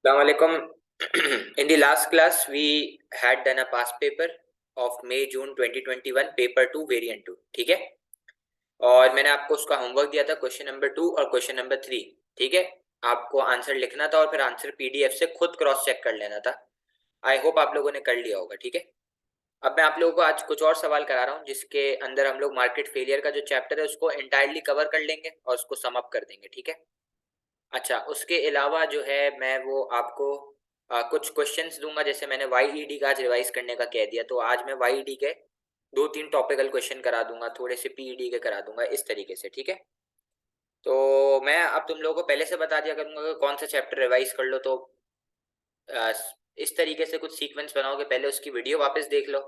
Assalamualaikum. In the last class, we had done a past paper of May June 2021, paper two variant two. ठीक है। और मैंने आपको उसका होमवर्क दिया था, क्वेश्चन नंबर 2 और क्वेश्चन नंबर 3। ठीक है। आपको आंसर लिखना था और फिर आंसर पीडीएफ से खुद क्रॉस चेक कर लेना था। आई होप आप लोगों ने कर लिया होगा। ठीक है। अब मैं आप लोगों को आज कुछ और सवाल करा रहा हूँ जिसके अंदर हम लोग मार्केट फेलियर का जो चैप्टर है उसको एंटायरली कवर कर लेंगे और उसको सम अप कर देंगे। ठीक है। अच्छा, उसके अलावा जो है मैं वो आपको कुछ क्वेश्चंस दूंगा। जैसे मैंने वाईईडी का आज रिवाइज करने का कह दिया, तो आज मैं वाईईडी के 2-3 टॉपिकल क्वेश्चन करा दूंगा, थोड़े से पीईडी के करा दूंगा, इस तरीके से। ठीक है। तो मैं अब तुम लोगों को पहले से बता दिया करूंगा कि कौन सा चैप्टर रिवाइज कर लो। तो अ, इस तरीके से कुछ सीक्वेंस बनाओगे, पहले उसकी वीडियो वापस देख लो।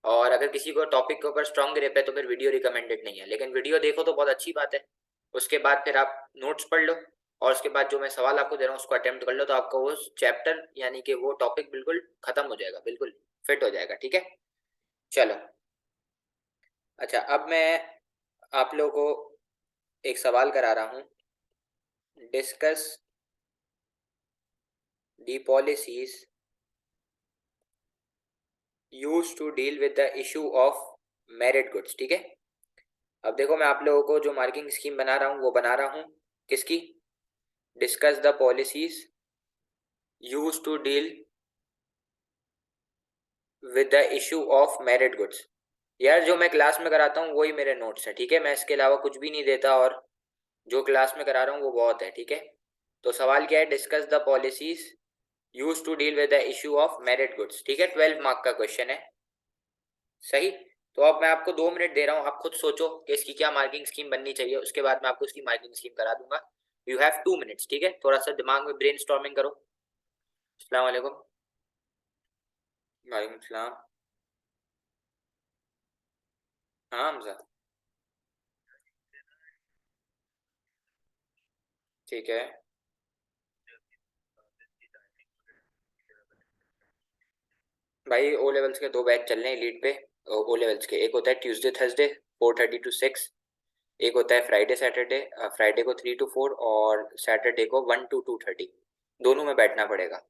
और अगर किसी को टॉपिक के ऊपर स्ट्रांग ग्रिप है तो फिर वीडियो रिकमेंडेड नहीं है, लेकिन वीडियो देखो तो बहुत अच्छी बात है। उसके बाद फिर आप नोट्स पढ़ लो और उसके बाद जो मैं सवाल आपको दे रहा हूँ उसको अटेम्प्ट कर लो, तो आपका वो चैप्टर यानी कि वो टॉपिक बिल्कुल खत्म हो जाएगा, बिल्कुल फिट हो जाएगा। ठीक है। चलो। अच्छा, अब मैं आप लोगों को एक सवाल करा रहा हूँ। Discuss the policies used to deal with the issue of merit goods. ठीक है। अब देखो, मैं आप लोगों को जो मार्किंग स्कीम बना रहा हूँ वो बना रहा हूँ किसकी? Discuss the policies used to deal with the issue of merit goods. यार, जो मैं क्लास में कराता हूँ वही मेरे नोट्स है। ठीक है। मैं इसके अलावा कुछ भी नहीं देता और जो क्लास में करा रहा हूँ वो बहुत है। ठीक है। तो सवाल क्या है? Discuss the policies used to deal with the issue of merit goods. ठीक है। 12 मार्क का क्वेश्चन है। सही। तो अब मैं आपको 2 मिनट दे रहा हूँ, आप खुद सोचो कि इसकी क्या मार्किंग स्कीम बननी चाहिए। उसके बाद मैं आपको इसकी मार्किंग स्कीम करा दूंगा। You have 2 minutes. ठीक है। थोड़ा सा दिमाग में ब्रेन स्टॉर्मिंग करो। अस्सलाम वालेकुम। वालेकुम सलाम। हाँ हमजा। ठीक है भाई। ओ लेवल्स के 2 बैच चल रहे हैं लीड पे। ओ लेवल्स के एक होता है ट्यूसडे थर्सडे 4:30 to 6। एक होता है फ्राइडे सैटरडे, फ्राइडे को 3 to 4 और सैटरडे को 1 to 2:30। दोनों में बैठना पड़ेगा।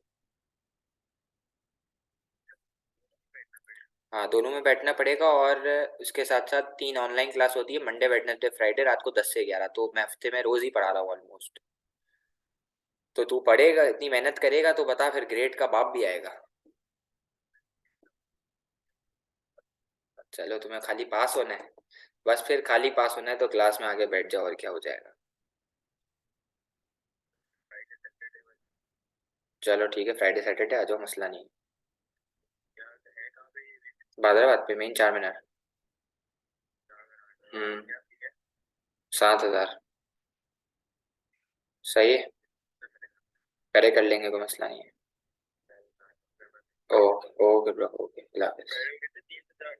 हाँ, दोनों में बैठना पड़ेगा। और उसके साथ साथ 3 ऑनलाइन क्लास होती है, मंडे वेडनेसडे फ्राइडे रात को 10 से 11। तो मैं हफ्ते में रोज ही पढ़ा रहा हूँ ऑलमोस्ट। तो तू पढ़ेगा, इतनी मेहनत करेगा तो बता, फिर ग्रेड का बाप भी आएगा। चलो, तुम्हें खाली पास होना है। बस फिर खाली पास होना है तो क्लास में आके बैठ जाओ और क्या हो जाएगा। चलो ठीक है, फ्राइडे सैटरडे आ जाओ, मसला नहीं। बादराबाद पे मेन 4 मीनार। हम्म। 7,000। सही है। करे कर लेंगे, कोई मसला नहीं है। ओ ओके ब्रो, ओके, अल्लाह हाफिज।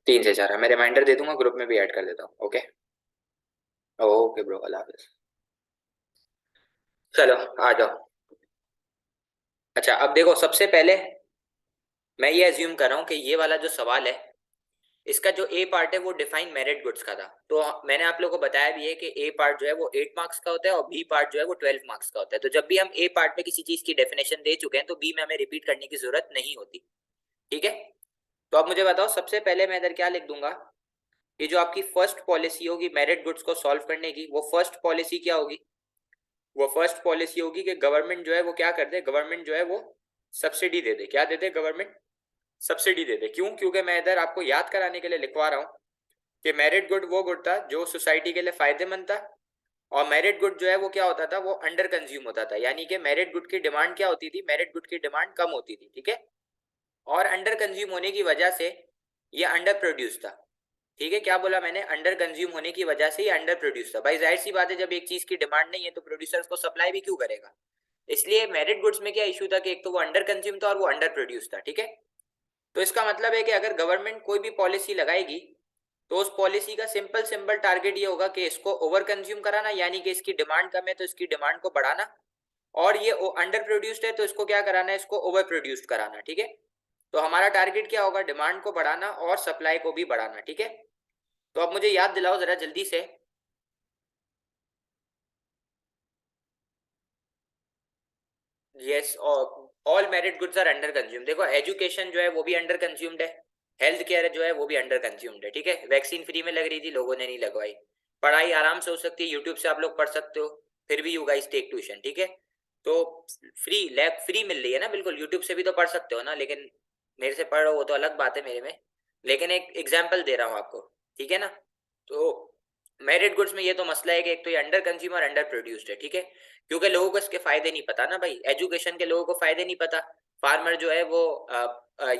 3 से 4 है, मैं रिमाइंडर दे दूंगा, ग्रुप में भी ऐड कर देता हूँ। ओके। ओके ब्रो, अल्लाह हाफिज। चलो, आ जाओ। अच्छा, अब देखो, सबसे पहले मैं ये एज्यूम कर रहा हूँ कि ये वाला जो सवाल है इसका जो ए पार्ट है वो डिफाइन मेरिट गुड्स का था। तो मैंने आप लोगों को बताया भी है कि ए पार्ट जो है वो 8 मार्क्स का होता है और बी पार्ट जो है वो 12 मार्क्स का होता है। तो जब भी हम ए पार्ट में किसी चीज की डेफिनेशन दे चुके हैं तो बी में हमें रिपीट करने की जरूरत नहीं होती। ठीक है। तो अब मुझे बताओ, सबसे पहले मैं इधर क्या लिख दूंगा? ये जो आपकी फर्स्ट पॉलिसी होगी मेरिट गुड्स को सॉल्व करने की, वो फर्स्ट पॉलिसी क्या होगी? वो फर्स्ट पॉलिसी होगी कि गवर्नमेंट जो है वो क्या कर दे, गवर्नमेंट जो है वो सब्सिडी दे दे। क्या दे दे? गवर्नमेंट सब्सिडी दे दे। क्यों? क्योंकि मैं इधर आपको याद कराने के लिए लिखवा रहा हूँ कि मेरिट गुड वो गुड था जो सोसाइटी के लिए फायदेमंद था। और मेरिट गुड जो है वो क्या होता था? वो अंडर कंज्यूम होता था। यानी कि मेरिट गुड की डिमांड क्या होती थी? मेरिट गुड की डिमांड कम होती थी। ठीक है। और अंडर कंज्यूम होने की वजह से ये अंडर प्रोड्यूस था। ठीक है। क्या बोला मैंने? अंडर कंज्यूम होने की वजह से ये अंडर प्रोड्यूस था। भाई जाहिर सी बात है, जब एक चीज की डिमांड नहीं है तो प्रोड्यूसर उसको सप्लाई भी क्यों करेगा? इसलिए मेरिट गुड्स में क्या इशू था कि एक तो वो अंडर कंज्यूम था और वो अंडर प्रोड्यूस था। ठीक है। तो इसका मतलब है कि अगर गवर्नमेंट कोई भी पॉलिसी लगाएगी तो उस पॉलिसी का सिंपल सिंपल टारगेट ये होगा कि इसको ओवर कंज्यूम कराना, यानी कि इसकी डिमांड कम है तो इसकी डिमांड को बढ़ाना। और ये अंडर प्रोड्यूस्ड है तो इसको क्या कराना है? इसको ओवर प्रोड्यूस्ड कराना। ठीक है। तो हमारा टारगेट क्या होगा? डिमांड को बढ़ाना और सप्लाई को भी बढ़ाना। ठीक है। तो अब मुझे याद दिलाओ जरा जल्दी से। Yes, all merit goods are under consume. देखो एजुकेशन जो है वो भी अंडर कंज्यूम्ड है, हेल्थ केयर जो है वो भी अंडर कंज्यूम्ड है, ठीक है। वैक्सीन फ्री में लग रही थी, लोगों ने नहीं लगवाई। पढ़ाई आराम से हो सकती है, यूट्यूब से आप लोग पढ़ सकते हो, फिर भी यू गाइस टेक ट्यूशन, ठीक है। तो फ्री लैब फ्री मिल रही है ना, बिल्कुल यूट्यूब से भी तो पढ़ सकते हो ना, लेकिन मेरे से पढ़ रहे हो वो तो अलग बात है मेरे में, लेकिन एक एग्जाम्पल दे रहा हूँ आपको, ठीक है ना। तो मेरिट गुड्स में ये तो मसला है कि एक तो ये अंडर कंज्यूमर अंडर प्रोड्यूस्ड है, ठीक है, क्योंकि लोगों को इसके फायदे नहीं पता ना भाई, एजुकेशन के लोगों को फायदे नहीं पता। फार्मर जो है वो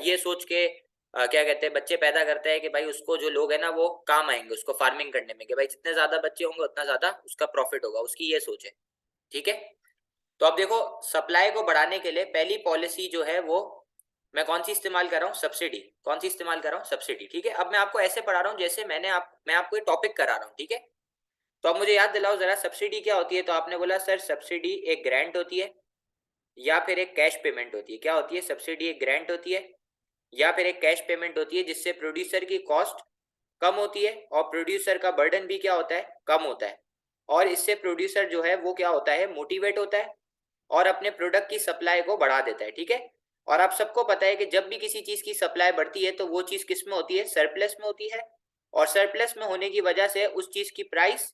ये सोच के क्या कहते हैं बच्चे पैदा करता है कि भाई उसको जो लोग है ना वो काम आएंगे उसको फार्मिंग करने में, कि भाई जितने ज्यादा बच्चे होंगे उतना ज्यादा उसका प्रॉफिट होगा, उसकी ये सोच है, ठीक है। तो अब देखो सप्लाई को बढ़ाने के लिए पहली पॉलिसी जो है वो मैं कौन सी इस्तेमाल कर रहा हूँ, सब्सिडी। कौन सी इस्तेमाल कर रहा हूँ, सब्सिडी, ठीक है। अब मैं आपको ऐसे पढ़ा रहा हूँ जैसे मैं आपको ये टॉपिक करा रहा हूँ, ठीक है। तो अब मुझे याद दिलाओ जरा सब्सिडी क्या होती है। तो आपने बोला सर सब्सिडी एक ग्रांट होती है या फिर एक कैश पेमेंट होती है। क्या होती है, सब्सिडी एक ग्रांट होती है या फिर एक कैश पेमेंट होती है, जिससे प्रोड्यूसर की कॉस्ट कम होती है और प्रोड्यूसर का बर्डन भी क्या होता है, कम होता है। और इससे प्रोड्यूसर जो है वो क्या होता है, मोटिवेट होता है और अपने प्रोडक्ट की सप्लाई को बढ़ा देता है, ठीक है। और आप सबको पता है कि जब भी किसी चीज की सप्लाई बढ़ती है तो वो चीज किस में होती है, सरप्लस में होती है। और सरप्लस में होने की वजह से उस चीज की प्राइस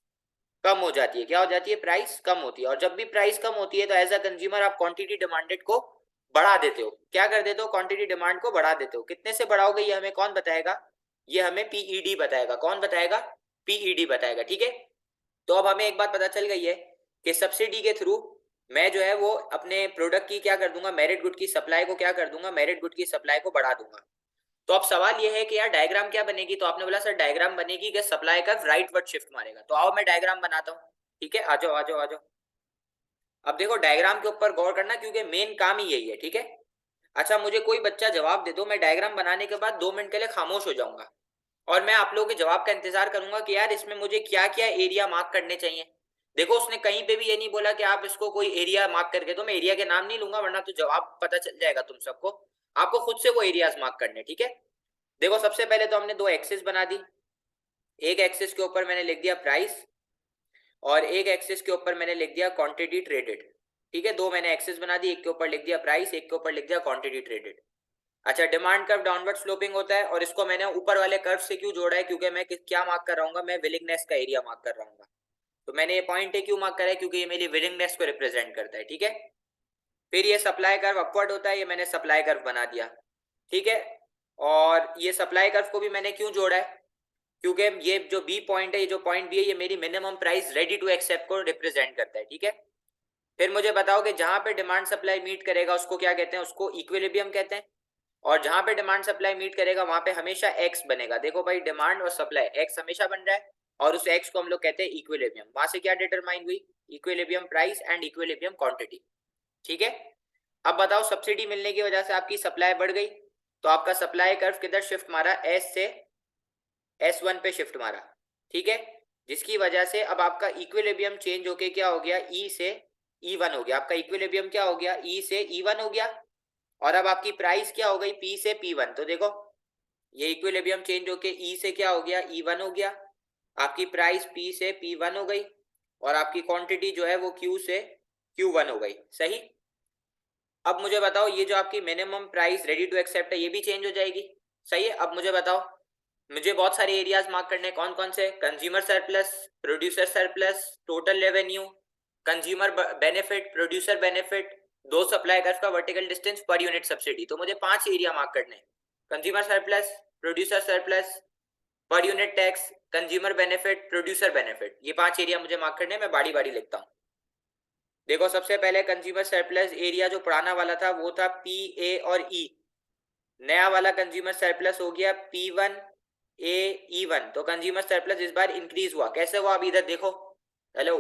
कम हो जाती है। क्या हो जाती है, प्राइस कम होती है। और जब भी प्राइस कम होती है तो एज अ कंज्यूमर आप क्वांटिटी डिमांडेड को बढ़ा देते हो। क्या कर देते हो, क्वांटिटी डिमांड को बढ़ा देते हो। कितने से बढ़ाओगे ये हमें कौन बताएगा, ये हमें पीईडी बताएगा। कौन बताएगा, पीईडी बताएगा, ठीक है। तो अब हमें एक बात पता चल गई है कि सब्सिडी के थ्रू मैं जो है वो अपने प्रोडक्ट की क्या कर दूंगा, मेरिट गुड की सप्लाई को क्या कर दूंगा, मेरिट गुड की सप्लाई को बढ़ा दूंगा। तो अब सवाल ये है कि यार डायग्राम क्या बनेगी। तो आपने बोला सर डायग्राम बनेगी कि सप्लाई का राइट वर्ड शिफ्ट मारेगा। तो आओ मैं डायग्राम बनाता हूँ, ठीक है। आ जाओ आ जाओ आ जाओ। अब देखो डायग्राम के ऊपर गौर करना क्योंकि मेन काम ही यही है, ठीक है। अच्छा मुझे कोई बच्चा जवाब दे दो, मैं डायग्राम बनाने के बाद 2 मिनट के लिए खामोश हो जाऊंगा और मैं आप लोगों के जवाब का इंतजार करूंगा कि यार इसमें मुझे क्या क्या एरिया मार्क करने चाहिए। देखो उसने कहीं पे भी ये नहीं बोला कि आप इसको कोई एरिया मार्क करके दो। मैं एरिया के नाम नहीं लूंगा वरना तो जवाब पता चल जाएगा तुम सबको। आपको खुद से वो एरियाज मार्क करने, ठीक है। देखो सबसे पहले तो हमने दो एक्सिस बना दी। एक एक्सिस के ऊपर मैंने लिख दिया प्राइस और एक एक्सिस के ऊपर मैंने लिख दिया क्वांटिटी ट्रेडेड, ठीक है। दो मैंने एक्सिस बना दी, एक के ऊपर लिख दिया प्राइस, एक के ऊपर लिख दिया क्वांटिटी ट्रेडेड। अच्छा डिमांड कर्व डाउनवर्ड स्लोपिंग होता है और इसको मैंने ऊपर वाले कर्व से क्यों जोड़ा है, क्योंकि मैं क्या मार्क कर रहा हूँ, मैं विलिंगनेस का एरिया मार्क कर रहा हूँ। तो मैंने ये पॉइंट है क्यों मार्क करा है, क्योंकि ये मेरी विलिंगनेस को रिप्रेजेंट करता है, ठीक है। फिर ये सप्लाई कर्व अपवर्ड होता है, ये मैंने सप्लाई कर्व बना दिया, ठीक है। और ये सप्लाई कर्व को भी मैंने क्यों जोड़ा है, क्योंकि ये जो बी पॉइंट है, ये जो पॉइंट बी है, ये मेरी minimum price ready to accept को रिप्रेजेंट करता है, ठीक है। फिर मुझे बताओ कि जहां पे डिमांड सप्लाई मीट करेगा उसको क्या कहते हैं, उसको इक्विलिब्रियम कहते हैं। और जहां पे डिमांड सप्लाई मीट करेगा वहां पे हमेशा एक्स बनेगा। देखो भाई डिमांड और सप्लाई एक्स हमेशा बन रहा है और उस एक्स को हम लोग कहते हैं इक्विलिब्रियम। वहां से क्या डिटरमाइन हुई, equilibrium price and equilibrium quantity, ठीक है। अब बताओ सब्सिडी मिलने की वजह से आपकी सप्लाई बढ़ गई तो आपका सप्लाई कर्व किधर शिफ्ट मारा, एस से S1 पे शिफ्ट मारा, ठीक है। जिसकी वजह से अब आपका इक्विलिब्रियम चेंज होके क्या हो गया, E से E1 हो गया। आपका इक्विलिब्रियम क्या हो गया, E से E1 हो गया। और अब आपकी प्राइस क्या हो गई, P से P1। तो देखो ये इक्विलिब्रियम चेंज होके E से क्या हो गया, E1 हो गया। आपकी प्राइस P से P1 हो गई और आपकी क्वांटिटी जो है वो Q से Q1 हो गई, सही। अब मुझे बताओ ये जो आपकी minimum price ready to accept है ये भी चेंज हो जाएगी, सही है। अब मुझे बताओ, मुझे बहुत सारे एरियाज मार्क करने हैं। कौन कौन से, consumer surplus, producer surplus, total revenue, consumer benefit, producer benefit, दो सप्लाई कर्व का vertical distance, per unit subsidy. तो मुझे 5 एरिया मार्क करने हैं, consumer surplus, producer surplus, per unit tax, consumer benefit, producer benefit. ये 5 एरिया मुझे mark करने हैं, मैं बारी बारी लिखता हूँ। देखो सबसे पहले कंज्यूमर सरप्लस एरिया जो पुराना वाला था वो था पी ए और ई। नया वाला कंज्यूमर सरप्लस हो गया P1 A E1। तो कंज्यूमर सरप्लस इस बार इंक्रीज हुआ। कैसे हुआ, अब इधर देखो, हेलो।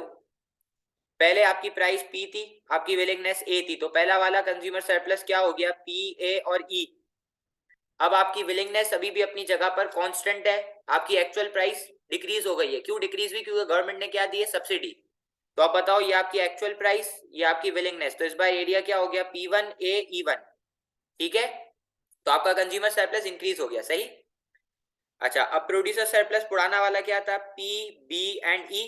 पहले आपकी प्राइस P थी, आपकी विलिंगनेस A थी, तो पहला वाला कंज्यूमर सरप्लस क्या हो गया, P A और E। अब आपकी विलिंगनेस अभी भी अपनी जगह पर कांस्टेंट है, आपकी एक्चुअल प्राइस डिक्रीज हो गई है। क्यों डिक्रीज हुई, क्योंकि गवर्नमेंट ने क्या दी है, सब्सिडी। तो आप बताओ ये आपकी एक्चुअल प्राइस, ये आपकी विलिंगनेस, तो इस बार एरिया क्या हो गया, P1 A E1, ठीक है। तो आपका कंज्यूमर सरप्लस इंक्रीज हो गया, सही। अच्छा अब प्रोड्यूसर सरप्लस पुराना वाला क्या था, P B एंड E।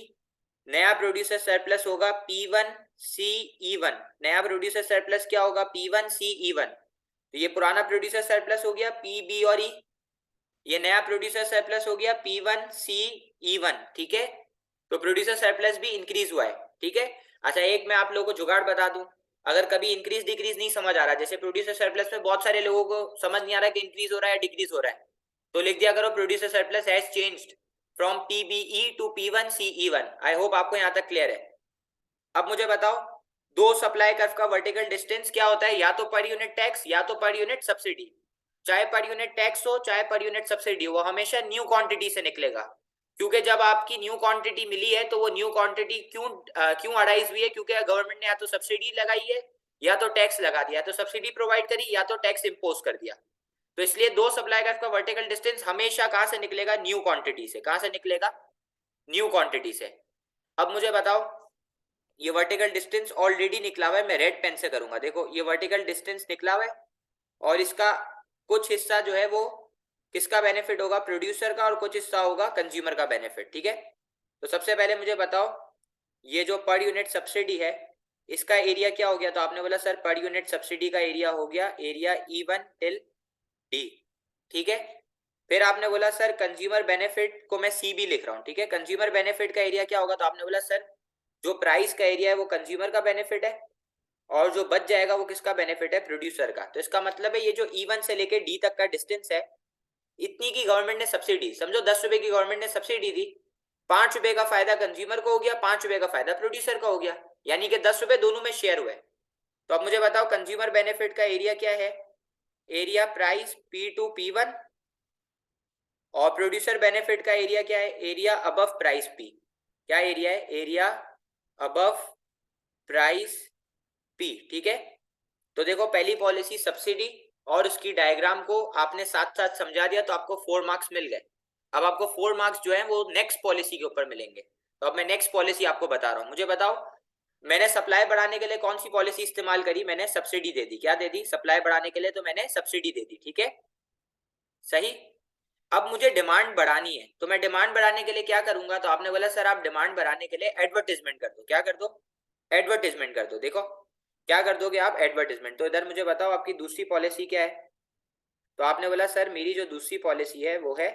नया प्रोड्यूसर सरप्लस होगा P1CE1। नया प्रोड्यूसर सरप्लस क्या होगा? P1CE1। तो ये पुराना प्रोड्यूसर सरप्लस हो गया PB और E, ये नया प्रोड्यूसर सरप्लस हो गया P1CE1। ठीक है, तो प्रोड्यूसर सरप्लस भी इंक्रीज हुआ है। ठीक है। अच्छा, एक मैं आप लोगों को जुगाड़ बता दूं, अगर कभी इंक्रीज डिक्रीज नहीं समझ आ रहा, जैसे प्रोड्यूसर सरप्लस में बहुत सारे लोगों को समझ नहीं आ रहा है कि इंक्रीज हो रहा है डिक्रीज हो रहा है, तो लिख दिया करो producer surplus has changed from PBE to P1CE1। I hope आपको यहां तक क्लियर है। अब मुझे बताओ, दो सप्लाई कर्व का वर्टिकल डिस्टेंस क्या होता है? या तो पर यूनिट टैक्स या तो पर यूनिट सब्सिडी। चाहे पर यूनिट टैक्स हो चाहे पर यूनिट सब्सिडी, वो हमेशा न्यू क्वांटिटी से निकलेगा। क्योंकि जब आपकी न्यू क्वांटिटी मिली है तो वो न्यू क्वांटिटी क्यों अराइज हुई है? क्योंकि गवर्नमेंट ने या तो सब्सिडी लगाई है या तो टैक्स लगा दिया, तो सब्सिडी प्रोवाइड करी या तो टैक्स इंपोज कर दिया। तो इसलिए दो सप्लाई कर्व का वर्टिकल डिस्टेंस हमेशा कहां से निकलेगा? न्यू क्वांटिटी से। कहां से निकलेगा? न्यू क्वांटिटी से। अब मुझे बताओ, ये वर्टिकल डिस्टेंस ऑलरेडी निकला हुआ है, मैं रेड पेन से करूंगा। देखो ये वर्टिकल डिस्टेंस निकला हुआ है और इसका कुछ हिस्सा जो है वो किसका बेनिफिट होगा? प्रोड्यूसर का, और कुछ हिस्सा होगा कंज्यूमर का बेनिफिट। ठीक है, तो सबसे पहले मुझे बताओ, ये जो पर यूनिट सब्सिडी है इसका एरिया क्या हो गया? तो आपने बोला सर पर यूनिट सब्सिडी का एरिया हो गया एरिया E1 टिल D। ठीक है, फिर आपने बोला सर कंज्यूमर बेनिफिट को मैं CB लिख रहा हूँ। ठीक है, कंज्यूमर बेनिफिट का एरिया क्या होगा? तो आपने बोला सर जो प्राइस का एरिया है वो कंज्यूमर का बेनिफिट है और जो बच जाएगा वो किसका बेनिफिट है? प्रोड्यूसर का। तो इसका मतलब है ये जो E1 से लेके D तक का डिस्टेंस है, इतनी की गवर्नमेंट ने सब्सिडी, समझो 10 रुपए की गवर्नमेंट ने सब्सिडी दी, 5 रुपए का फायदा कंज्यूमर को हो गया, 5 रुपए का फायदा प्रोड्यूसर का हो गया, यानी कि 10 रुपए दोनों में शेयर हुए। तो अब मुझे बताओ कंज्यूमर बेनिफिट का एरिया क्या है? एरिया प्राइस P2P1, और प्रोड्यूसर बेनिफिट का एरिया क्या है? Area above price P। क्या एरिया है? Area above price P। ठीक है, तो देखो पहली पॉलिसी सब्सिडी और उसकी डायग्राम को आपने साथ साथ समझा दिया तो आपको 4 मार्क्स मिल गए। अब आपको 4 मार्क्स जो है वो नेक्स्ट पॉलिसी के ऊपर मिलेंगे। तो अब मैं नेक्स्ट पॉलिसी आपको बता रहा हूं। मुझे बताओ, मैंने सप्लाई बढ़ाने के लिए कौन सी पॉलिसी इस्तेमाल करी? मैंने सब्सिडी दे दी। क्या दे दी? सप्लाई बढ़ाने के लिए तो मैंने सब्सिडी दे दी। ठीक है, सही। अब मुझे डिमांड बढ़ानी है, तो मैं डिमांड बढ़ाने के लिए क्या करूंगा? तो आपने बोला सर आप डिमांड बढ़ाने के लिए एडवर्टीजमेंट कर दो। क्या कर दो? एडवर्टीजमेंट कर दो। देखो क्या कर दोगे आप? एडवर्टीजमेंट। तो इधर मुझे बताओ आपकी दूसरी पॉलिसी क्या है? तो आपने बोला सर मेरी जो दूसरी पॉलिसी है वो है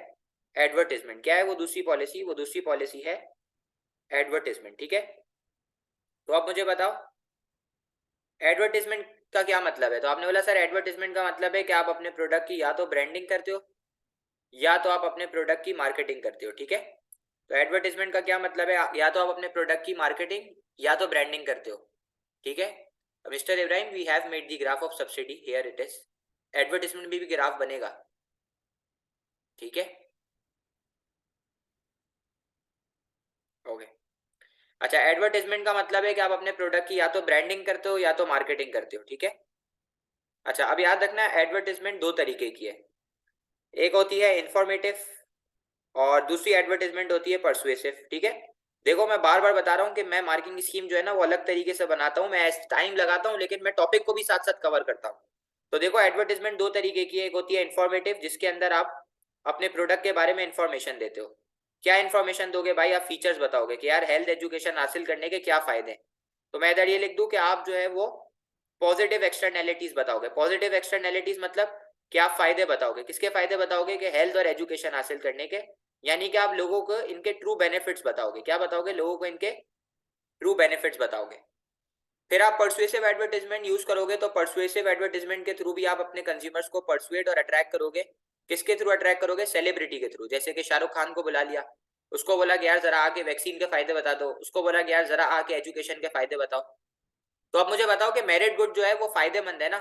एडवर्टीजमेंट। क्या है वो दूसरी पॉलिसी? वो दूसरी पॉलिसी है एडवर्टीजमेंट। ठीक है, तो आप मुझे बताओ एडवर्टीजमेंट का क्या मतलब है? तो आपने बोला सर एडवर्टीजमेंट का मतलब है कि आप अपने प्रोडक्ट की या तो ब्रांडिंग करते हो या तो आप अपने प्रोडक्ट की मार्केटिंग करते हो। ठीक है, तो एडवर्टीजमेंट का क्या मतलब है? या तो आप अपने प्रोडक्ट की मार्केटिंग या तो ब्रांडिंग करते हो। ठीक है, mister Ibrahim we have made the graph of subsidy, here it is. Advertisement भी ग्राफ बनेगा। ठीक है, ओके। अच्छा, एडवर्टीजमेंट का मतलब है कि आप अपने प्रोडक्ट की या तो ब्रांडिंग करते हो या तो मार्केटिंग करते हो। ठीक है, अच्छा अब याद रखना एडवर्टीजमेंट दो तरीके की है, एक होती है इंफॉर्मेटिव और दूसरी एडवर्टीजमेंट होती है परसुएसिव। ठीक है, देखो मैं बार बार बता रहा हूँ कि मैं मार्केटिंग स्कीम जो है ना वो अलग तरीके से बनाता हूँ, मैं टाइम लगाता हूँ लेकिन मैं टॉपिक को भी साथ साथ कवर करता हूँ। तो देखो एडवर्टीजमेंट दो तरीके की है, एक होती है इंफॉर्मेटिव जिसके अंदर आप अपने प्रोडक्ट के बारे में इंफॉर्मेशन देते हो। क्या इंफॉर्मेशन दोगे भाई? आप फीचर्स बताओगे कि यार हेल्थ एजुकेशन हासिल करने के क्या फायदे हैं। तो मैं इधर ये लिख दूं कि आप जो है वो पॉजिटिव एक्सटर्नैलिटीज बताओगे। पॉजिटिव एक्सटर्नैलिटीज मतलब क्या फायदे बताओगे? किसके फायदे बताओगे? कि हेल्थ और एजुकेशन हासिल करने के, यानी कि आप लोगों को इनके ट्रू बेनिफिट्स बताओगे। क्या बताओगे? लोगों को इनके ट्रू बेनिफिट्स बताओगे। फिर आप परसुएसिव एडवर्टाइजमेंट यूज करोगे, तो परसुएसिव एडवर्टाइजमेंट के थ्रू भी आप अपने कंज्यूमर्स को परसुएट और अट्रैक्ट करोगे। किसके थ्रू अट्रैक्ट करोगे? सेलिब्रिटी के थ्रू। जैसे कि शाहरुख खान को बुला लिया, उसको बोला कि यार जरा आके वैक्सीन के फायदे बता दो, उसको बोला कि यार जरा आके एजुकेशन के फायदे बताओ। तो अब मुझे बताओ कि मेरिट गुड जो है वो फायदेमंद है ना,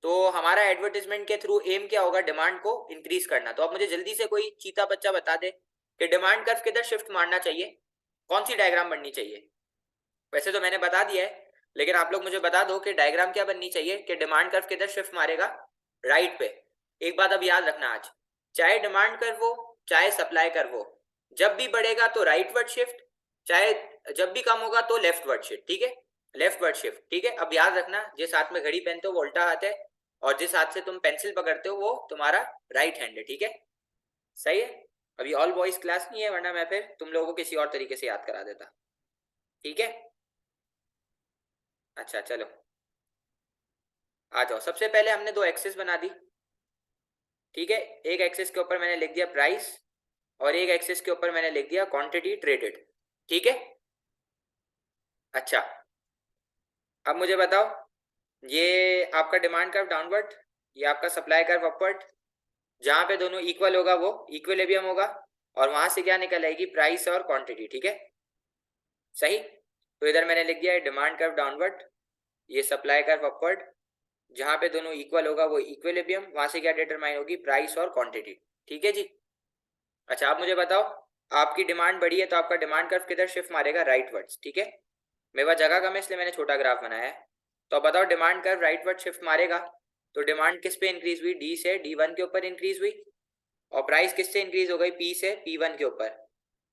तो हमारा एडवर्टाइजमेंट के थ्रू एम क्या होगा? डिमांड को इंक्रीज करना। तो अब मुझे जल्दी से कोई चीता बच्चा बता दे कि डिमांड कर्व किधर शिफ्ट मारना चाहिए, कौन सी डायग्राम बननी चाहिए? वैसे तो मैंने बता दिया है लेकिन आप लोग मुझे बता दो कि डायग्राम क्या बननी चाहिए कि डिमांड कर्व किधर शिफ्ट मारेगा? राइट पे। एक बात अब याद रखना, आज चाहे डिमांड कर्व हो चाहे सप्लाई कर्व हो, जब भी बढ़ेगा तो राइट वर्ड शिफ्ट, चाहे जब भी कम होगा तो लेफ्ट वर्ड शिफ्ट। ठीक है, लेफ्ट वर्ड शिफ्ट। ठीक है, अब याद रखना जिस हाथ में घड़ी पहनते हो वो उल्टा हाथ है और जिस हाथ से तुम पेंसिल पकड़ते हो वो तुम्हारा राइट हैंड है। ठीक है, सही है। अभी ऑल बॉयज क्लास नहीं है वरना मैं फिर तुम लोगों को किसी और तरीके से याद करा देता। ठीक है। अच्छा चलो आ जाओ, सबसे पहले हमने दो एक्सेस बना दी। ठीक है, एक एक्सेस के ऊपर मैंने लिख दिया प्राइस, और एक एक्सेस के ऊपर मैंने लिख दिया क्वांटिटी ट्रेडेड। ठीक है। अच्छा, अब मुझे बताओ, ये आपका डिमांड कर्व डाउनवर्ड, ये आपका सप्लाई कर्व अपवर्ड। जहां पे दोनों इक्वल होगा वो इक्विलिब्रियम होगा, और वहां से क्या निकल आएगी, प्राइस और क्वांटिटी। ठीक है, सही। तो इधर मैंने लिख दिया है डिमांड कर्व डाउनवर्ड, ये सप्लाई कर्व अपवर्ड। जहां पे दोनों इक्वल होगा वो इक्विलिब्रियम, वहां से क्या डिटरमाइन होगी, प्राइस और क्वांटिटी। ठीक है जी। अच्छा, आप मुझे बताओ, आपकी डिमांड बढ़ी है तो आपका डिमांड कर्व किधर शिफ्ट मारेगा, राइट वर्ड्स। ठीक है, मेरे पास जगह कम है इसलिए मैंने छोटा ग्राफ बनाया है। तो अब बताओ, demand curve right word shift मारेगा तो डिमांड किस पे इंक्रीज हुई, डी से D1 के ऊपर इंक्रीज हुई, और प्राइस किससे इंक्रीज हो गई, पी से P1 के ऊपर,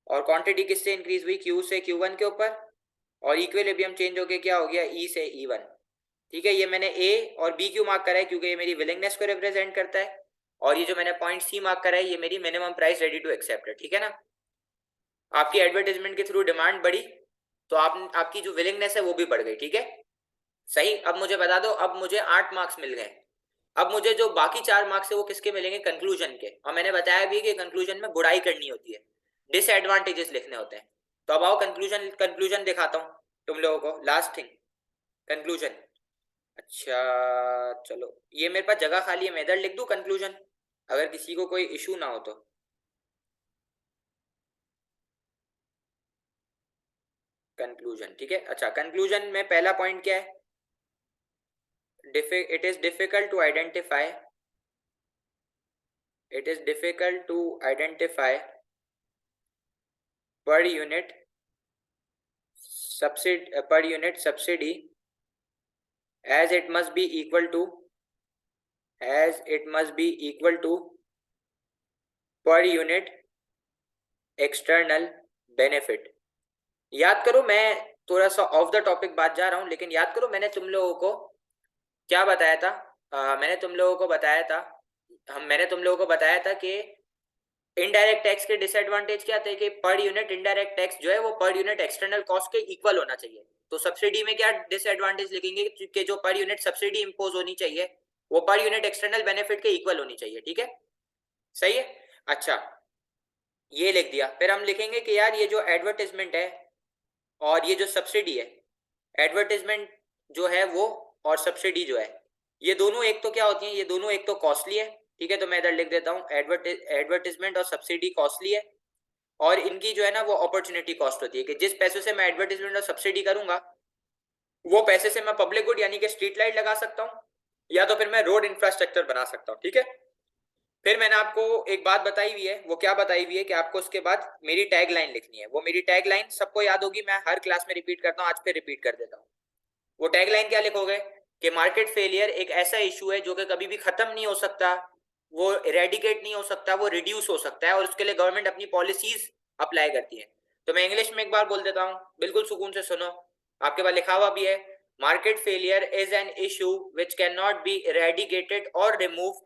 और क्वांटिटी किससे इंक्रीज हुई, क्यू से Q1 के ऊपर, और इक्विलिब्रियम चेंज होके क्या हो गया, ई से E1। ठीक है, ये मैंने ए और बी क्यों मार्क करा है, क्योंकि ये मेरी विलिंगनेस को रिप्रेजेंट करता है, और ये जो मैंने पॉइंट सी मार्क करा है ये मेरी minimum price ready to accept है। ठीक है ना। आपकी एडवर्टाइजमेंट के थ्रू डिमांड बढ़ी तो आपकी जो विलिंगनेस है वो भी बढ़ गई। ठीक है, सही। अब मुझे बता दो, अब मुझे 8 मार्क्स मिल गए। अब मुझे जो बाकी 4 मार्क्स है वो किसके मिलेंगे, कंक्लूजन के। और मैंने बताया भी कि कंक्लूजन में गुड़ाई करनी होती है, डिसएडवांटेजेस लिखने होते हैं। तो अब आओ कंक्लूजन कंक्लूजन दिखाता हूँ तुम लोगों को, लास्ट थिंग कंक्लूजन। अच्छा चलो, ये मेरे पास जगह खाली है, मैं इधर लिख दूं कंक्लूजन, अगर किसी को कोई इशू ना हो तो। कंक्लूजन, ठीक है। अच्छा, कंक्लूजन में पहला पॉइंट क्या है, it is difficult to identify, it is difficult to identify per unit subsidy as it must be equal to, as it must be equal to per unit external benefit। याद करो, मैं थोड़ा सा of the topic बात जा रहा हूं, लेकिन याद करो मैंने तुम लोगों को क्या बताया था। मैंने तुम लोगों को बताया था, मैंने तुम लोगों को बताया था कि इनडायरेक्ट टैक्स के डिसएडवांटेज क्या थे, कि पर यूनिट इनडायरेक्ट टैक्स जो है वो पर यूनिट एक्सटर्नल कॉस्ट के इक्वल होना चाहिए। तो सब्सिडी में क्या डिसएडवांटेज लिखेंगे, कि जो पर यूनिट सब्सिडी इंपोज होनी चाहिए वो पर यूनिट एक्सटर्नल बेनिफिट के इक्वल होनी चाहिए। ठीक है, सही है। अच्छा, ये लिख दिया। फिर हम लिखेंगे कि यार ये जो एडवर्टाइजमेंट है और ये जो सब्सिडी है, एडवर्टाइजमेंट जो है वो और सब्सिडी जो है, ये दोनों एक तो क्या होती है, ये दोनों एक तो कॉस्टली है। ठीक है, तो मैं इधर लिख देता हूँ एडवर्टाइजमेंट और सब्सिडी कॉस्टली है, और इनकी जो है ना वो अपॉर्चुनिटी कॉस्ट होती है, कि जिस पैसों से मैं एडवर्टाइजमेंट और सब्सिडी करूंगा वो पैसे से मैं पब्लिक गुड यानी कि स्ट्रीट लाइट लगा सकता हूँ, या तो फिर मैं रोड इंफ्रास्ट्रक्चर बना सकता हूँ। ठीक है, फिर मैंने आपको एक बात बताई हुई है, वो क्या बताई हुई है, कि आपको उसके बाद मेरी टैग लाइन लिखनी है। वो मेरी टैग लाइन सबको याद होगी, मैं हर क्लास में रिपीट करता हूँ, आज फिर रिपीट कर देता हूँ। वो टैग लाइन क्या लिखोगे, कि मार्केट फेलियर एक ऐसा इशू है जो कि कभी भी खत्म नहीं हो सकता, वो इरेडिकेट नहीं हो सकता, वो रिड्यूस हो सकता है, और उसके लिए गवर्नमेंट अपनी पॉलिसीज अप्लाई करती है। तो मैं इंग्लिश में एक बार बोल देता हूँ, बिल्कुल सुकून से सुनो, आपके पास लिखा हुआ भी है। Market failure is an issue which can not be eradicated और removed,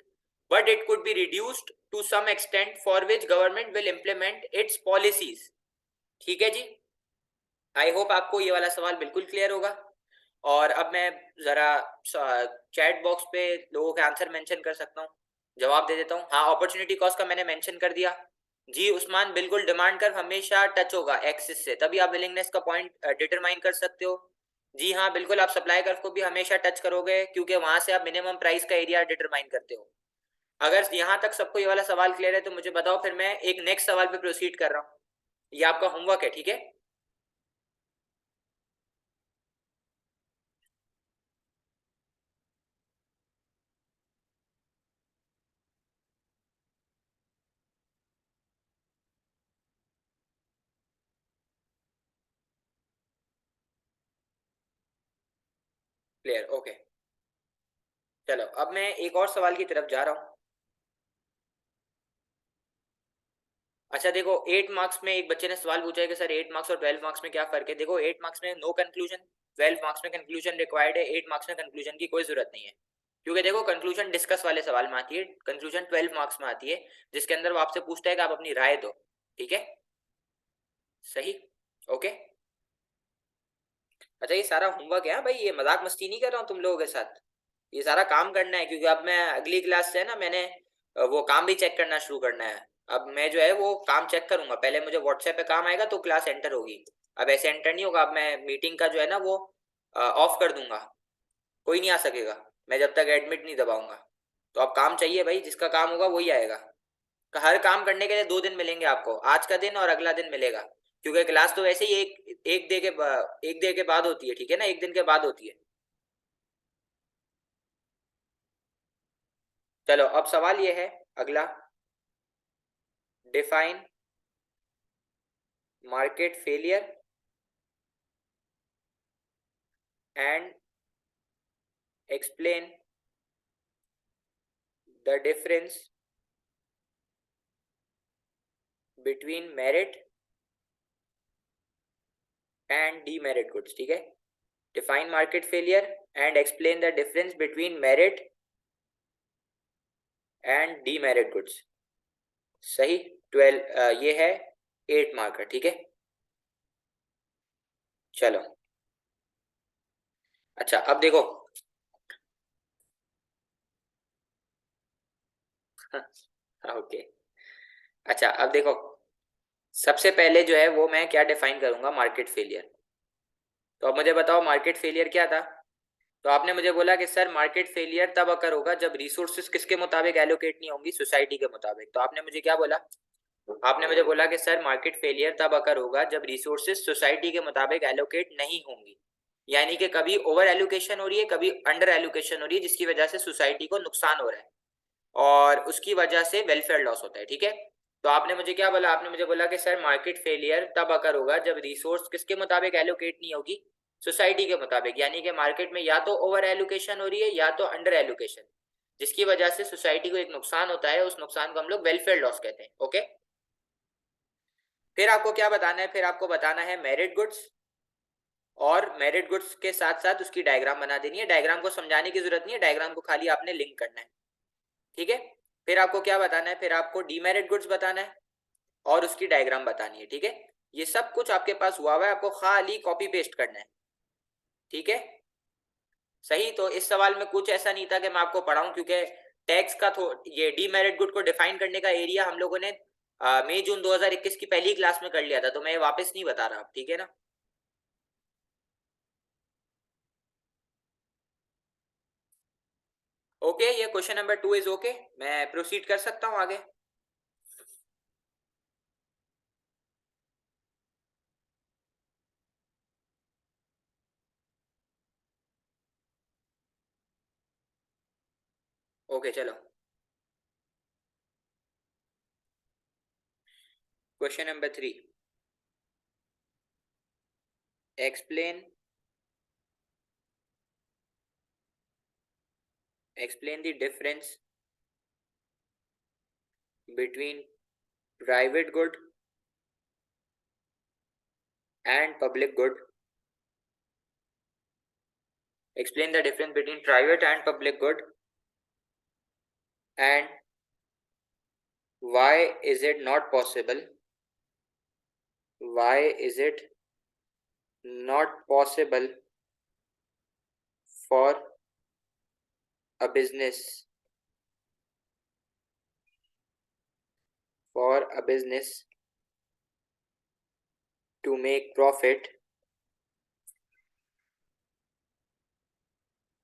but it could be reduced to some extent for which government will implement its policies। ठीक है जी, आई होप आपको ये वाला सवाल बिल्कुल क्लियर होगा। और अब मैं जरा चैट बॉक्स पे लोगों के आंसर मेंशन कर सकता हूँ, जवाब दे देता हूँ। हाँ, अपॉर्चुनिटी कॉस्ट का मैंने मेंशन कर दिया। जी उस्मान, बिल्कुल डिमांड कर्व हमेशा टच होगा एक्सिस से, तभी आप विलिंगनेस का पॉइंट डिटरमाइन कर सकते हो। जी हाँ बिल्कुल, आप सप्लाई कर्व को भी हमेशा टच करोगे, क्योंकि वहां से आप मिनिमम प्राइस का एरिया डिटरमाइन करते हो। अगर यहाँ तक सबको ये वाला सवाल क्लियर है तो मुझे बताओ, फिर मैं एक नेक्स्ट सवाल पे प्रोसीड कर रहा हूँ। ये आपका होमवर्क है, ठीक है। Clear, okay. चलो अब मैं एक और सवाल की तरफ जा रहा हूँ। अच्छा देखो, 8 मार्क्स में एक बच्चे ने सवाल पूछा है कि सर 8 मार्क्स और 12 मार्क्स में क्या फर्क है। देखो 8 मार्क्स में नो कंक्लूजन, 12 मार्क्स में कंक्लूजन रिक्वायर्ड है, 8 मार्क्स में कंक्लूजन की कोई जरूरत नहीं है। क्योंकि देखो कंक्लूजन डिस्कस वाले सवाल में आती है, कंक्लूजन 12 मार्क्स में आती है, जिसके अंदर वो आपसे पूछता है कि आप अपनी राय दो। ठीक है, सही, ओके। अच्छा ये सारा होमवर्क है? हाँ भाई, ये मजाक मस्ती नहीं कर रहा हूँ तुम लोगों के साथ। ये सारा काम करना है, क्योंकि अब मैं अगली क्लास से है ना, मैंने वो काम भी चेक करना शुरू करना है। अब मैं जो है वो काम चेक करूंगा, पहले मुझे व्हाट्सएप पे काम आएगा तो क्लास एंटर होगी। अब ऐसे एंटर नहीं होगा, अब मैं मीटिंग का जो है ना वो ऑफ कर दूंगा। कोई नहीं आ सकेगा मैं जब तक एडमिट नहीं दबाऊंगा। तो अब काम चाहिए भाई, जिसका काम होगा वही आएगा। हर काम करने के लिए 2 दिन मिलेंगे आपको, आज का दिन और अगला दिन मिलेगा। क्योंकि क्लास तो वैसे ही एक डे के बाद होती है, ठीक है ना, एक दिन के बाद होती है। चलो अब सवाल ये है अगला। Define market failure and explain the difference between merit and demerit goods. ठीक है, define market failure and explain the difference between merit and demerit goods. सही। 12 ये है 8 मार्कर, ठीक है। चलो अच्छा अब देखो। ओके। अच्छा अब देखो, सबसे पहले जो है वो मैं क्या डिफाइन करूंगा, मार्केट फेलियर। तो अब मुझे बताओ मार्केट फेलियर क्या था। तो आपने मुझे बोला कि सर मार्केट फेलियर तब अकर होगा जब रिसोर्सेज किसके मुताबिक एलोकेट नहीं होंगी, सोसाइटी के मुताबिक। तो आपने मुझे क्या बोला, आपने मुझे बोला कि सर मार्केट फेलियर तब अकर होगा जब रिसोर्सेज सोसाइटी के मुताबिक एलोकेट नहीं होंगी। यानी कि कभी ओवर एलोकेशन हो रही है, कभी अंडर एलोकेशन हो रही है, जिसकी वजह से सोसाइटी को नुकसान हो रहा है और उसकी वजह से वेलफेयर लॉस होता है। ठीक है। तो आपने मुझे क्या बोला, आपने मुझे बोला कि सर मार्केट फेलियर तब अकर होगा जब रिसोर्स किसके मुताबिक एलोकेट नहीं होगी, सोसाइटी के मुताबिक। यानी कि मार्केट में या तो ओवर एलोकेशन हो रही है या तो अंडर एलोकेशन, जिसकी वजह से सोसाइटी को एक नुकसान होता है, उस नुकसान को हम लोग वेलफेयर लॉस कहते हैं। ओके। फिर आपको क्या बताना है, फिर आपको बताना है मेरिट गुड्स। और मेरिट गुड्स के साथ साथ उसकी डायग्राम बना देनी है। डायग्राम को समझाने की जरूरत नहीं है, डायग्राम को खाली आपने लिंक करना है। ठीक है। फिर आपको क्या बताना है, फिर आपको डीमेरिट गुड्स बताना है और उसकी डायग्राम बतानी है। ठीक है। ये सब कुछ आपके पास हुआ हुआ है, आपको खाली कॉपी पेस्ट करना है। ठीक है। सही। तो इस सवाल में कुछ ऐसा नहीं था कि मैं आपको पढ़ाऊं, क्योंकि टैक्स का ये डीमेरिट गुड को डिफाइन करने का एरिया हम लोगों ने मई जून 2021 की पहली क्लास में कर लिया था, तो मैं वापस नहीं बता रहा अब। ठीक है ना। ओके, ये क्वेश्चन नंबर 2 इज ओके। मैं प्रोसीड कर सकता हूँ आगे। ओके चलो। Question number 3, explain explain the difference between private good and public good. Explain the difference between private and public good, and why is it not possible? Why is it not possible for a business for a business to make profit?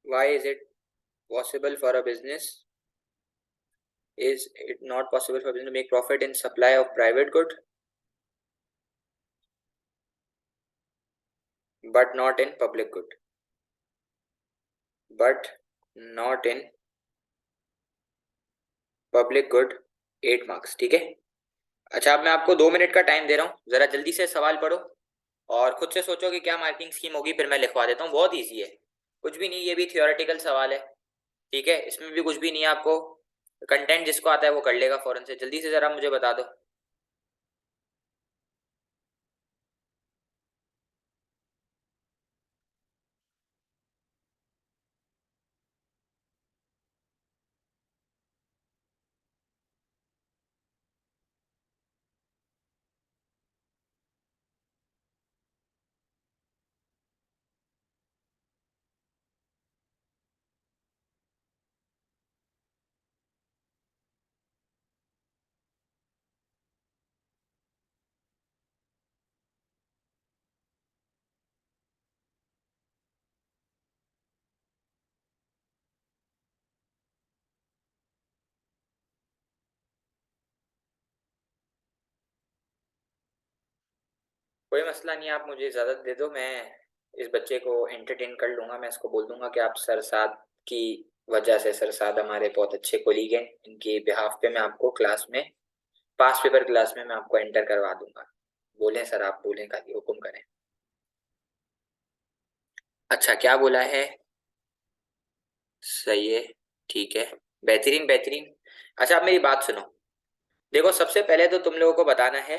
Why is it possible for a business? Is it not possible for a business to make profit in supply of private good, but not in public good? But not in public good. 8 marks, ठीक है। अच्छा अब मैं आपको 2 minute का time दे रहा हूँ, जरा जल्दी से सवाल पढ़ो और खुद से सोचो कि क्या मार्किंग स्कीम होगी, फिर मैं लिखवा देता हूँ। बहुत इजी है, कुछ भी नहीं, ये भी थियोरेटिकल सवाल है। ठीक है, इसमें भी कुछ भी नहीं है। आपको कंटेंट जिसको आता है वो कर लेगा फौरन से। जल्दी से जरा मुझे बता दो। कोई मसला नहीं, आप मुझे इजाज़त दे दो, मैं इस बच्चे को एंटरटेन कर लूँगा। मैं इसको बोल दूंगा कि आप सर साद की वजह से, सर साद हमारे बहुत अच्छे कोलीग हैं, इनके बिहाफ पे मैं आपको क्लास में, पास पेपर क्लास में मैं आपको एंटर करवा दूंगा। बोलें सर, आप बोलें, खाली हुक्म करें। अच्छा, क्या बोला है? सही है, ठीक है, बेहतरीन बेहतरीन। अच्छा, आप मेरी बात सुनो। देखो, सबसे पहले तो तुम लोगों को बताना है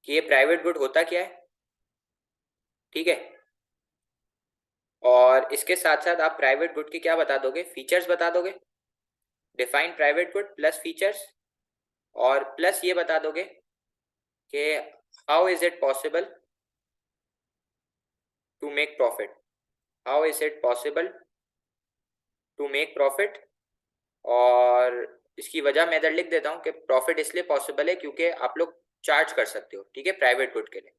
कि ये प्राइवेट गुड होता क्या है, ठीक है? और इसके साथ साथ आप प्राइवेट गुड के क्या बता दोगे, फीचर्स बता दोगे। Define private good plus features, और प्लस ये बता दोगे कि how is it possible to make profit, how is it possible to make profit. और इसकी वजह मैं इधर लिख देता हूँ कि प्रॉफिट इसलिए पॉसिबल है क्योंकि आप लोग चार्ज कर सकते हो, ठीक है, प्राइवेट गुड के लिए।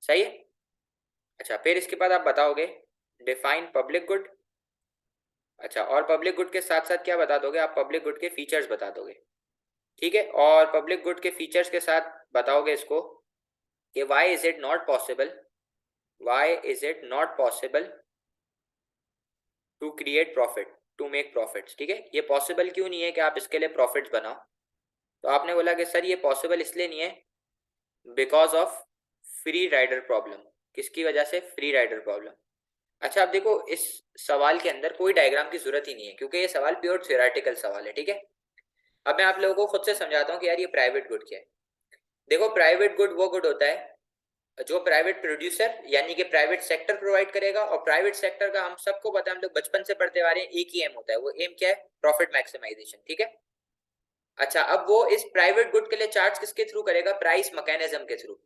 सही है। अच्छा, फिर इसके बाद आप बताओगे डिफाइन पब्लिक गुड। अच्छा, और पब्लिक गुड के साथ साथ क्या बता दोगे, आप पब्लिक गुड के फीचर्स बता दोगे, ठीक है। और पब्लिक गुड के फीचर्स के साथ बताओगे इसको कि why is it not possible, why is it not possible to create profit, to make profits, ठीक है। ये पॉसिबल क्यों नहीं है कि आप इसके लिए प्रॉफिट्स बनाओ? तो आपने बोला कि सर ये पॉसिबल इसलिए नहीं है because of free rider problem. किसकी वजह से? Free rider problem. अच्छा, अब देखो, इस सवाल के अंदर कोई डायग्राम की जरूरत ही नहीं है क्योंकि ये सवाल प्योर थ्योरेटिकल सवाल है, ठीक है। अब मैं आप लोगों को खुद से समझाता हूँ कि यार ये प्राइवेट गुड क्या है। देखो, प्राइवेट गुड वो गुड होता है जो प्राइवेट प्रोड्यूसर यानी कि प्राइवेट सेक्टर प्रोवाइड करेगा। और प्राइवेट सेक्टर का हम सबको पता है, हम लोग बचपन से पढ़ते आ रहे हैं, एक ही एम होता है। वो एम क्या है? प्रॉफिट मैक्सिमाइजेशन, ठीक है। अच्छा, अब वो इस प्राइवेट गुड के लिए चार्ज किसके थ्रू करेगा? प्राइस मैकेनिज्म के थ्रू।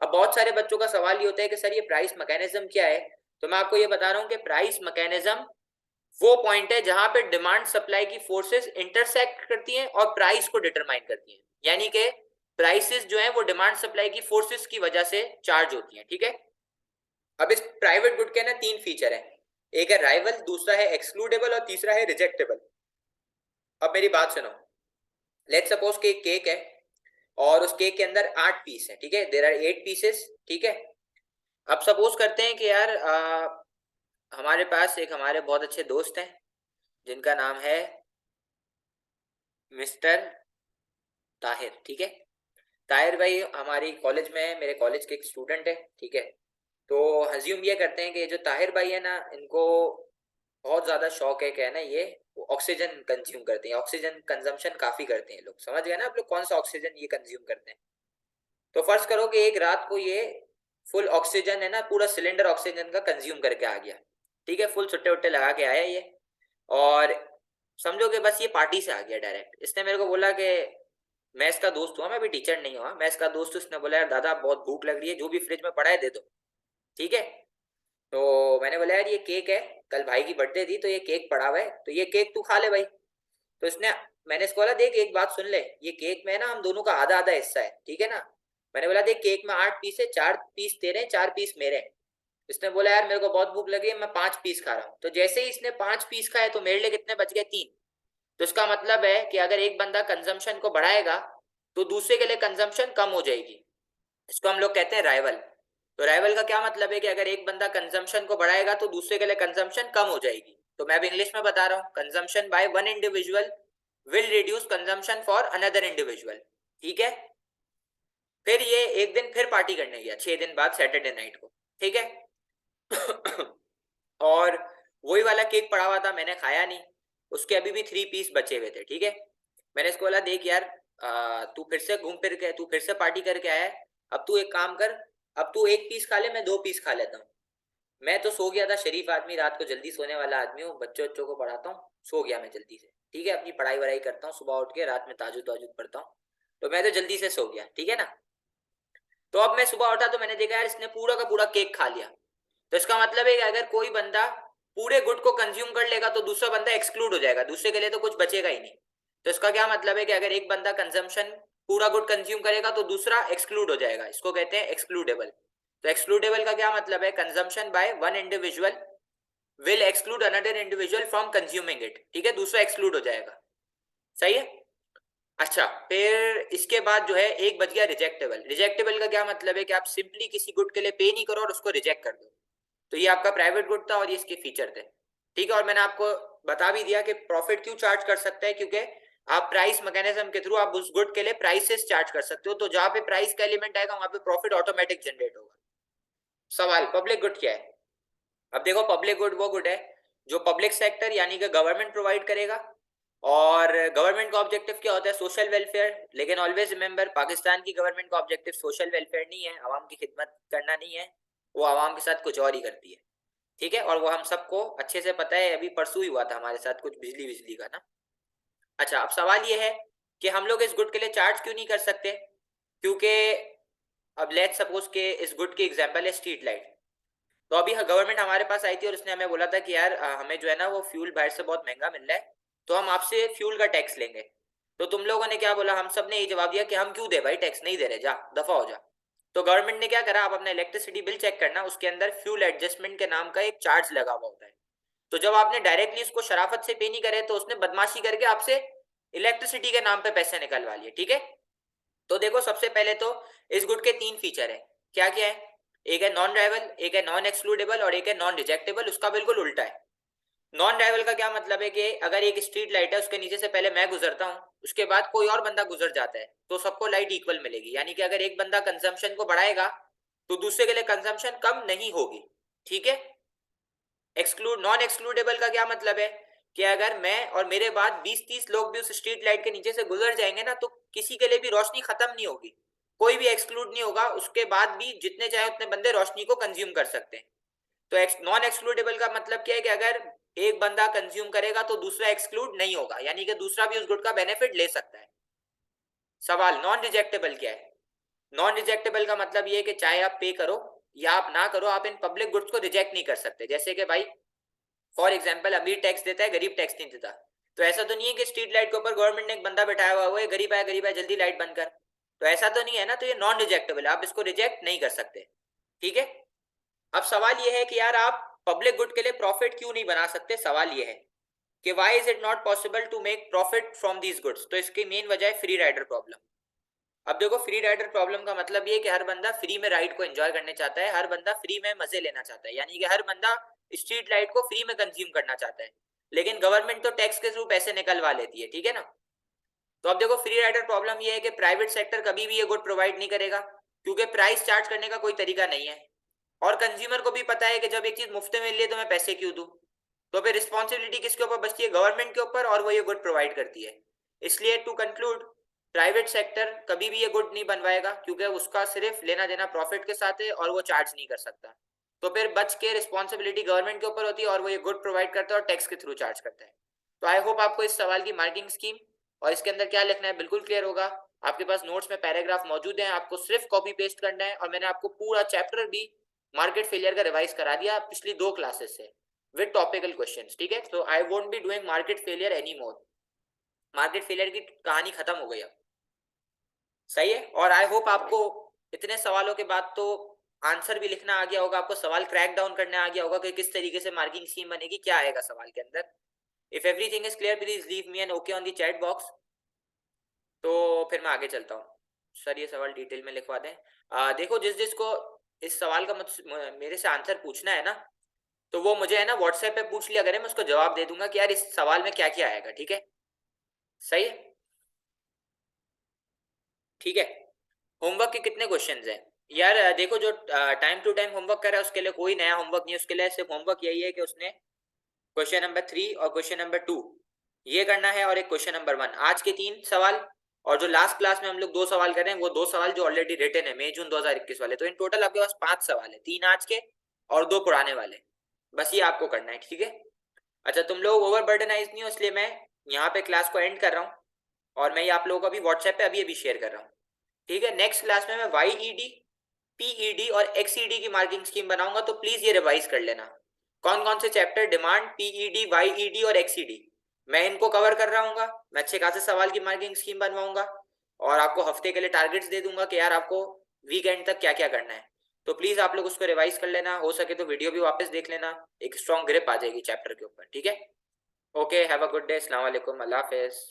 अब बहुत सारे बच्चों का सवाल ये होता है कि सर ये प्राइस मैकेनिज्म क्या है? तो मैं आपको ये बता रहा हूँ कि प्राइस मैकेनिज्म वो पॉइंट है जहां पे डिमांड सप्लाई की फोर्सेस इंटरसेक्ट करती हैं और प्राइस को डिटरमाइन करती हैं। यानी कि प्राइसेस जो है वो डिमांड सप्लाई की फोर्सेस की वजह से चार्ज होती हैं, ठीक है। अब इस प्राइवेट गुड के ना तीन फीचर हैं। एक है राइवल, दूसरा है एक्सक्लूडेबल और तीसरा है रिजेक्टेबल। अब मेरी बात सुनो। लेट सपोज कि एक केक है और उस केक के अंदर 8 पीस है, ठीक है, देयर आर 8 पीसेस, ठीक है। अब सपोज करते हैं कि यार हमारे पास एक हमारे बहुत अच्छे दोस्त हैं जिनका नाम है मिस्टर ताहिर, ठीक है। ताहिर भाई हमारी कॉलेज में है, मेरे कॉलेज के एक स्टूडेंट है, ठीक है। तो हज्यूम ये करते हैं कि जो ताहिर भाई है ना, इनको बहुत ज्यादा शौक है, क्या है ना, ये ऑक्सीजन कंज्यूम करते हैं, ऑक्सीजन कंजम्पशन काफी करते हैं लोग। समझ गए ना आप लोग कौन सा ऑक्सीजन ये कंज्यूम करते हैं? तो फर्ज करो कि एक रात को ये फुल ऑक्सीजन है ना, पूरा सिलेंडर ऑक्सीजन का कंज्यूम करके आ गया, ठीक है, फुल छुट्टे उट्टे लगा के आया ये। और समझो कि बस ये पार्टी से आ गया डायरेक्ट। इसने मेरे को बोला कि मैं इसका दोस्त हुआ, मैं भी टीचर नहीं हुआ, मैं इसका दोस्त हूँ। इसने बोला यार दादा बहुत भूख लग रही है, जो भी फ्रिज में पड़ा है दे दो, ठीक है। तो मैंने बोला यार ये केक है, कल भाई की बर्थडे थी तो ये केक पड़ा हुआ है, तो ये केक तू खा ले भाई। तो इसने, मैंने इसको बोला देख एक बात सुन ले, ये केक में ना हम दोनों का आधा आधा हिस्सा है, ठीक है ना। मैंने बोला देख केक में 8 पीस है, 4 पीस तेरे हैं, 4 पीस मेरे हैं। इसने बोला यार मेरे को बहुत भूख लगी है, मैं 5 पीस खा रहा हूँ। तो जैसे ही इसने 5 पीस खाए तो मेरे लिए कितने बच गए? 3। तो इसका मतलब है कि अगर एक बंदा कंजम्पशन को बढ़ाएगा तो दूसरे के लिए कंजम्पशन कम हो जाएगी। इसको हम लोग कहते हैं राइवल। तो राइवल का क्या मतलब है कि अगर एक बंदा कंजम्पशन को बढ़ाएगा तो दूसरे के लिए कंजम्पशन कम हो जाएगी। तो मैं अब इंग्लिश में बता रहा हूँ, consumption by one individual will reduce consumption for another individual, ठीक है। फिर ये एक दिन फिर पार्टी करने गया 6 दिन बाद सैटरडे नाइट को, ठीक है। और वही वाला केक पड़ा हुआ था, मैंने खाया नहीं, उसके अभी भी 3 पीस बचे हुए थे, ठीक है। मैंने इसको बोला देख यार तू फिर से घूम फिर के, तू फिर से पार्टी करके आया है, अब तू एक काम कर, अब तू 1 पीस खा ले, मैं 2 पीस खा लेता हूँ। मैं तो सो गया था, शरीफ आदमी, रात को जल्दी सोने वाला आदमी हूँ, बच्चों बच्चों को पढ़ाता हूँ, सो गया मैं जल्दी से, ठीक है। अपनी पढ़ाई वढ़ाई करता हूँ, सुबह उठ के रात में ताजुद वाजुद पढ़ता हूँ। तो मैं तो जल्दी से सो गया, ठीक है ना। तो अब मैं सुबह उठा तो मैंने देखा यार इसने पूरा का पूरा केक खा लिया। तो इसका मतलब है कि अगर कोई बंदा पूरे गुड को कंज्यूम कर लेगा तो दूसरा बंदा एक्सक्लूड हो जाएगा, दूसरे के लिए तो कुछ बचेगा ही नहीं। तो इसका क्या मतलब है कि अगर एक बंदा कंजम्पशन पूरा गुड कंज्यूम करेगा तो दूसरा एक्सक्लूड हो जाएगा, इसको कहते हैं एक्सक्लूडेबल। तो एक्सक्लूडेबल का क्या मतलब है? Consumption by one individual will exclude another individual from consuming it, ठीक है, दूसरा एक्सक्लूड हो जाएगा। सही है। अच्छा, फिर इसके बाद जो है एक बच गया रिजेक्टेबल। रिजेक्टेबल का क्या मतलब है कि आप सिंपली किसी गुड के लिए पे नहीं करो और उसको रिजेक्ट कर दो। तो ये आपका प्राइवेट गुड था और ये इसके फीचर थे। ठीक है, और मैंने आपको बता भी दिया कि प्रॉफिट क्यों चार्ज कर सकता है, क्योंकि आप प्राइस मैकेनिज्म के थ्रू आप उस गुड के लिए प्राइसेस चार्ज कर सकते हो। तो जहां पे प्राइस का एलिमेंट आएगा वहां पे प्रॉफिट ऑटोमेटिक जनरेट होगा। सवाल, पब्लिक गुड क्या है? अब देखो, पब्लिक गुड वो गुड है जो पब्लिक सेक्टर यानी कि गवर्नमेंट प्रोवाइड करेगा। और गवर्नमेंट का ऑब्जेक्टिव क्या होता है? Social welfare. लेकिन ऑलवेज रिमेंबर, पाकिस्तान की गवर्नमेंट का ऑब्जेक्टिव सोशल वेलफेयर नहीं है, आवाम की खिदमत करना नहीं है। वो आवाम के साथ कुछ और ही करती है। ठीक है, और वो हम सबको अच्छे से पता है। अभी परसों ही हुआ था हमारे साथ कुछ बिजली बिजली का ना। अच्छा, अब सवाल ये है कि हम लोग इस गुड के लिए चार्ज क्यों नहीं कर सकते? क्योंकि अब लेट्स सपोज के इस गुड की एग्जांपल है स्ट्रीट लाइट। तो अभी गवर्नमेंट हमारे पास आई थी और उसने हमें बोला था कि यार हमें जो है ना वो फ्यूल बाहर से बहुत महंगा मिल रहा है, तो हम आपसे फ्यूल का टैक्स लेंगे। तो तुम लोगों ने क्या बोला? हम सब ने ये जवाब दिया कि हम क्यों दे भाई, टैक्स नहीं दे रहे, जा दफा हो जा। तो गवर्नमेंट ने क्या करा, आप अपना इलेक्ट्रिसिटी बिल चेक करना, उसके अंदर फ्यूल एडजस्टमेंट के नाम का एक चार्ज लगा हुआ होता है। तो जब आपने डायरेक्टली उसको शराफत से पे नहीं करे तो उसने बदमाशी करके आपसे इलेक्ट्रिसिटी के नाम पे पैसे निकलवा लिए। ठीक है, तो देखो सबसे पहले तो इस गुड के तीन फीचर है। क्या क्या है? एक है नॉन ड्राइवल, एक है नॉन एक्सक्लूडेबल और एक है नॉन रिजेक्टेबल। उसका बिल्कुल उल्टा है। नॉन ड्राइवल का क्या मतलब है कि अगर एक स्ट्रीट लाइट है, उसके नीचे से पहले मैं गुजरता हूँ, उसके बाद कोई और बंदा गुजर जाता है, तो सबको लाइट इक्वल मिलेगी। यानी कि अगर एक बंदा कंजम्पशन को बढ़ाएगा तो दूसरे के लिए कंजम्पशन कम नहीं होगी। ठीक है। एक्सक्लूड नॉन एक्सक्लूडेबल का क्या मतलब है कि अगर मैं और मेरे बाद 20-30 लोग भी उस स्ट्रीट लाइट के नीचे से गुजर जाएंगे ना, तो किसी के लिए भी रोशनी खत्म नहीं होगी। कोई भी एक्सक्लूड नहीं होगा, उसके बाद भी जितने चाहे उतने बंदे रोशनी को कंज्यूम कर सकते हैं। तो नॉन एक्सक्लूडेबल का मतलब क्या है कि अगर एक बंदा कंज्यूम करेगा तो दूसरा एक्सक्लूड नहीं होगा, यानी कि दूसरा भी उस गुड का बेनिफिट ले सकता है। सवाल, नॉन रिजेक्टेबल क्या है? नॉन रिजेक्टेबल का मतलब ये है कि चाहे आप पे करो या आप ना करो, आप इन पब्लिक गुड्स को रिजेक्ट नहीं कर सकते। जैसे कि भाई फॉर एग्जाम्पल, अमीर टैक्स देता है, गरीब टैक्स नहीं देता। तो ऐसा तो नहीं है कि स्ट्रीट लाइट के ऊपर गवर्नमेंट ने एक बंदा बैठाया हुआ है, गरीब आया जल्दी लाइट बंद कर। तो ऐसा तो नहीं है ना, तो ये नॉन रिजेक्टेबल है, आप इसको रिजेक्ट नहीं कर सकते। ठीक है। अब सवाल ये है कि यार आप पब्लिक गुड के लिए प्रॉफिट क्यों नहीं बना सकते? सवाल ये है कि why is it not possible to make profit from these goods? तो इसकी मेन वजह है फ्री राइडर प्रॉब्लम। अब देखो, फ्री राइडर प्रॉब्लम का मतलब ये है कि हर बंदा फ्री में राइड को एंजॉय करने चाहता है, हर बंदा फ्री में मजे लेना चाहता है, यानी कि हर बंदा स्ट्रीट लाइट को फ्री में कंज्यूम करना चाहता है। लेकिन गवर्नमेंट तो टैक्स के थ्रू पैसे निकलवा लेती है। ठीक है ना। तो अब देखो, फ्री राइडर प्रॉब्लम ये है कि प्राइवेट सेक्टर कभी भी ये गुड प्रोवाइड नहीं करेगा, क्योंकि प्राइस चार्ज करने का कोई तरीका नहीं है। और कंज्यूमर को भी पता है कि जब एक चीज मुफ्त में मिल रही है तो मैं पैसे क्यों दूं। तो फिर रिस्पॉन्सिबिलिटी किसके ऊपर बचती है? गवर्नमेंट के ऊपर, और वो ये गुड प्रोवाइड करती है। इसलिए टू कंक्लूड, प्राइवेट सेक्टर कभी भी ये गुड नहीं बनवाएगा, क्योंकि उसका सिर्फ लेना देना प्रॉफिट के साथ है और वो चार्ज नहीं कर सकता। तो फिर बच के रिस्पॉन्सिबिलिटी गवर्नमेंट के ऊपर होती है और वो ये गुड प्रोवाइड करता है और टैक्स के थ्रू चार्ज करता है। तो आई होप आपको इस सवाल की मार्किंग स्कीम और इसके अंदर क्या लिखना है बिल्कुल क्लियर होगा। आपके पास नोट्स में पैराग्राफ मौजूद हैं, आपको सिर्फ कॉपी पेस्ट करना है। और मैंने आपको पूरा चैप्टर भी मार्केट फेलियर का रिवाइज करा दिया पिछली 2 क्लासेस से विद टॉपिकल क्वेश्चंस। ठीक है, तो I won't be doing market failure any more. Market failure की कहानी खत्म हो गई अब। सही है, और आई होप आपको इतने सवालों के बाद तो आंसर भी लिखना आ गया होगा, आपको सवाल क्रैक डाउन करने आ गया होगा कि किस तरीके से मार्किंग स्कीम बनेगी, क्या आएगा सवाल के अंदर। If everything is clear please leave me an okay on the chat box. तो फिर मैं आगे चलता हूँ। सर ये सवाल डिटेल में लिखवा दें। देखो, जिस जिसको इस सवाल का मेरे से आंसर पूछना है ना, तो वो मुझे है ना व्हाट्सएप पे पूछ लिया करें, मैं उसको जवाब दे दूंगा कि यार इस सवाल में क्या क्या आएगा। ठीक है। सही है। ठीक है। होमवर्क के कितने क्वेश्चंस हैं? यार देखो, जो टाइम टू टाइम होमवर्क कर रहा है उसके लिए कोई नया होमवर्क नहीं है, उसके लिए सिर्फ होमवर्क यही है कि उसने क्वेश्चन नंबर 3 और क्वेश्चन नंबर 2 ये करना है, और एक क्वेश्चन नंबर 1 आज के 3 सवाल। और जो लास्ट क्लास में हम लोग 2 सवाल कर रहे हैं, वो 2 सवाल जो ऑलरेडी रिटन है मई जून 2021 वाले। तो इन टोटल आपके पास 5 सवाल है, 3 आज के और 2 पुराने वाले। बस ये आपको करना है। ठीक है। अच्छा, तुम लोग ओवर बर्डनाइज नहीं हो, इसलिए मैं यहाँ पे क्लास को एंड कर रहा हूँ। और मैं ये आप लोगों को अभी व्हाट्सएप पे अभी अभी शेयर कर रहा हूँ। ठीक है, नेक्स्ट क्लास में मैं वाईईडी, पीईडी और एक्सईडी की मार्किंग स्कीम बनाऊंगा, तो प्लीज ये रिवाइज कर लेना। कौन कौन से चैप्टर डिमांड, पीईडी, वाईईडी और एक्सईडी, मैं इनको कवर कर रहा हूँ। मैं अच्छे खासे सवाल की मार्किंग स्कीम बनवाऊंगा और आपको हफ्ते के लिए टारगेट्स दे दूंगा कि यार आपको वीकेंड तक क्या क्या करना है। तो प्लीज आप लोग उसको रिवाइज कर लेना, हो सके तो वीडियो भी वापस देख लेना, एक स्ट्रॉन्ग ग्रिप आ जाएगी चैप्टर के ऊपर। ठीक है। Okay, have a good day, अस्सलाम वालेकुम, अल्लाह हाफिज।